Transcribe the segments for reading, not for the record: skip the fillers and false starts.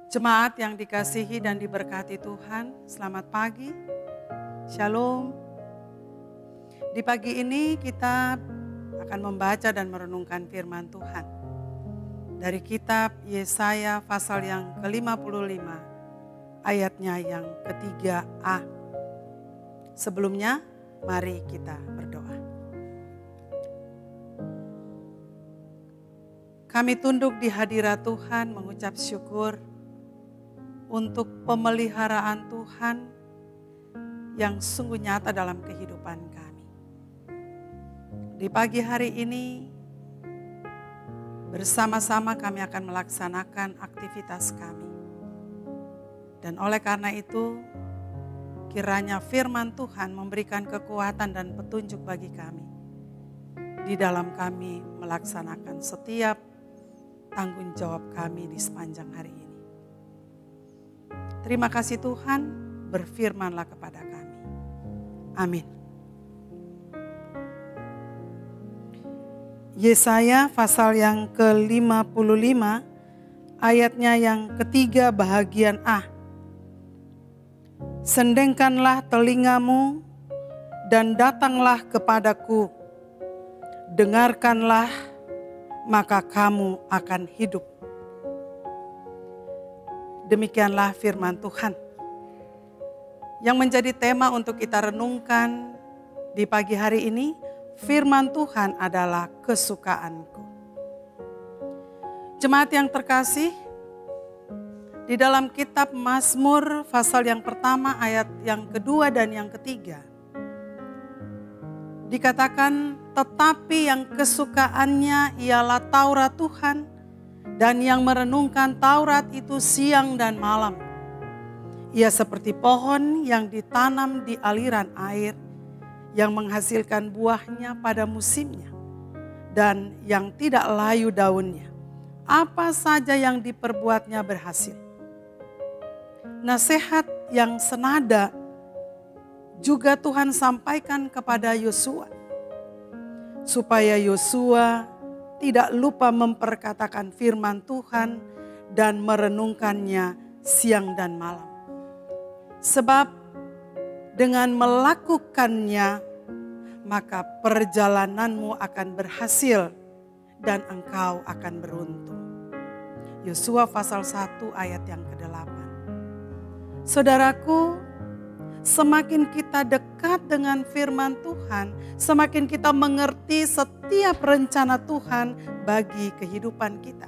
Jemaat yang dikasihi dan diberkati Tuhan, selamat pagi, shalom. Di pagi ini kita akan membaca dan merenungkan firman Tuhan dari kitab Yesaya pasal yang ke-55, ayatnya yang ke-3a. Sebelumnya, mari kita berdoa. Kami tunduk di hadirat Tuhan mengucap syukur untuk pemeliharaan Tuhan yang sungguh nyata dalam kehidupan kami. Di pagi hari ini, bersama-sama kami akan melaksanakan aktivitas kami. Dan oleh karena itu, kiranya firman Tuhan memberikan kekuatan dan petunjuk bagi kami. Di dalam kami melaksanakan setiap tanggung jawab kami di sepanjang hari ini. Terima kasih Tuhan, berfirmanlah kepada kami. Amin. Yesaya pasal yang ke-55, ayatnya yang ketiga bahagian A. Sendengkanlah telingamu dan datanglah kepadaku. Dengarkanlah, maka kamu akan hidup. Demikianlah firman Tuhan yang menjadi tema untuk kita renungkan di pagi hari ini. Firman Tuhan adalah kesukaanku. Jemaat yang terkasih, di dalam kitab Mazmur pasal yang pertama ayat yang kedua dan yang ketiga dikatakan, tetapi yang kesukaannya ialah Taurat Tuhan, dan yang merenungkan Taurat itu siang dan malam. Ia seperti pohon yang ditanam di aliran air, yang menghasilkan buahnya pada musimnya, dan yang tidak layu daunnya. Apa saja yang diperbuatnya berhasil. Nasihat yang senada juga Tuhan sampaikan kepada Yosua, supaya Yosua tidak lupa memperkatakan firman Tuhan dan merenungkannya siang dan malam. Sebab dengan melakukannya, maka perjalananmu akan berhasil dan engkau akan beruntung. Yosua pasal 1 ayat yang ke-8. Saudaraku, semakin kita dekat dengan firman Tuhan, semakin kita mengerti setiap rencana Tuhan bagi kehidupan kita.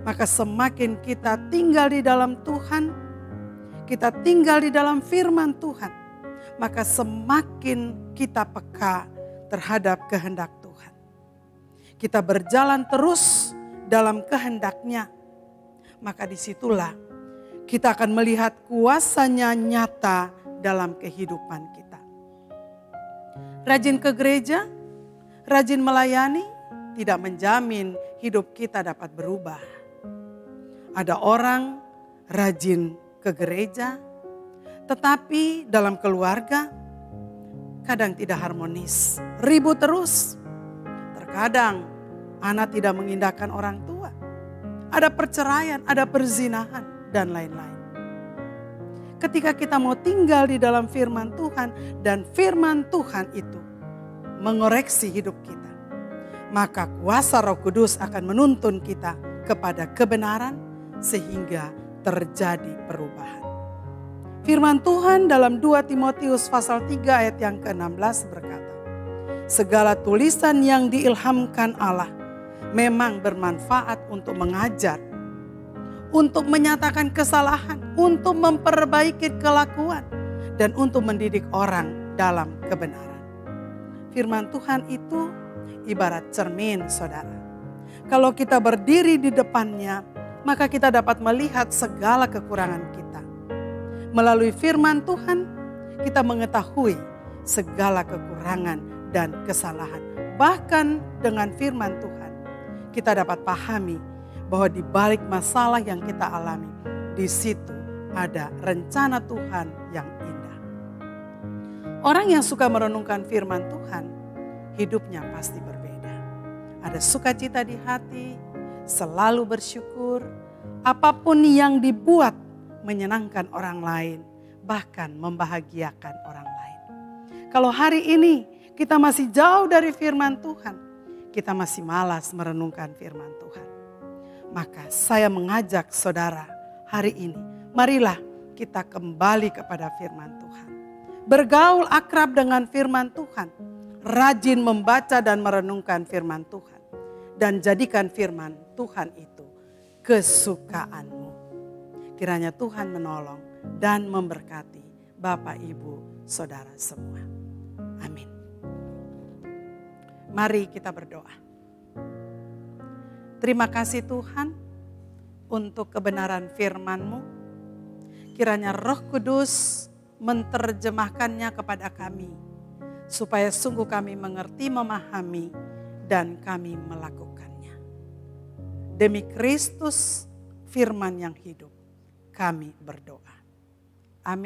Maka semakin kita tinggal di dalam Tuhan, kita tinggal di dalam firman Tuhan, maka semakin kita peka terhadap kehendak Tuhan. Kita berjalan terus dalam kehendaknya, maka disitulah kita akan melihat kuasanya nyata dalam kehidupan kita. Rajin ke gereja, rajin melayani, tidak menjamin hidup kita dapat berubah. Ada orang rajin ke gereja, tetapi dalam keluarga kadang tidak harmonis, ribut terus. Terkadang anak tidak mengindahkan orang tua, ada perceraian, ada perzinahan, dan lain-lain. Ketika kita mau tinggal di dalam firman Tuhan dan firman Tuhan itu mengoreksi hidup kita, maka kuasa Roh Kudus akan menuntun kita kepada kebenaran sehingga terjadi perubahan. Firman Tuhan dalam 2 Timotius pasal 3 ayat yang ke-16 berkata, segala tulisan yang diilhamkan Allah memang bermanfaat untuk mengajar, untuk menyatakan kesalahan, untuk memperbaiki kelakuan, dan untuk mendidik orang dalam kebenaran. Firman Tuhan itu ibarat cermin, saudara. Kalau kita berdiri di depannya, maka kita dapat melihat segala kekurangan kita. Melalui firman Tuhan, kita mengetahui segala kekurangan dan kesalahan. Bahkan dengan firman Tuhan, kita dapat pahami bahwa di balik masalah yang kita alami, di situ ada rencana Tuhan yang indah. Orang yang suka merenungkan firman Tuhan, hidupnya pasti berbeda. Ada sukacita di hati, selalu bersyukur, apapun yang dibuat menyenangkan orang lain, bahkan membahagiakan orang lain. Kalau hari ini kita masih jauh dari firman Tuhan, kita masih malas merenungkan firman Tuhan, maka saya mengajak saudara hari ini, marilah kita kembali kepada firman Tuhan. Bergaul akrab dengan firman Tuhan, rajin membaca dan merenungkan firman Tuhan, dan jadikan firman Tuhan itu kesukaanmu. Kiranya Tuhan menolong dan memberkati Bapak, Ibu, Saudara semua. Amin. Mari kita berdoa. Terima kasih Tuhan untuk kebenaran firman-Mu. Kiranya Roh Kudus menerjemahkannya kepada kami, supaya sungguh kami mengerti, memahami, dan kami melakukannya. Demi Kristus, firman yang hidup, kami berdoa. Amin.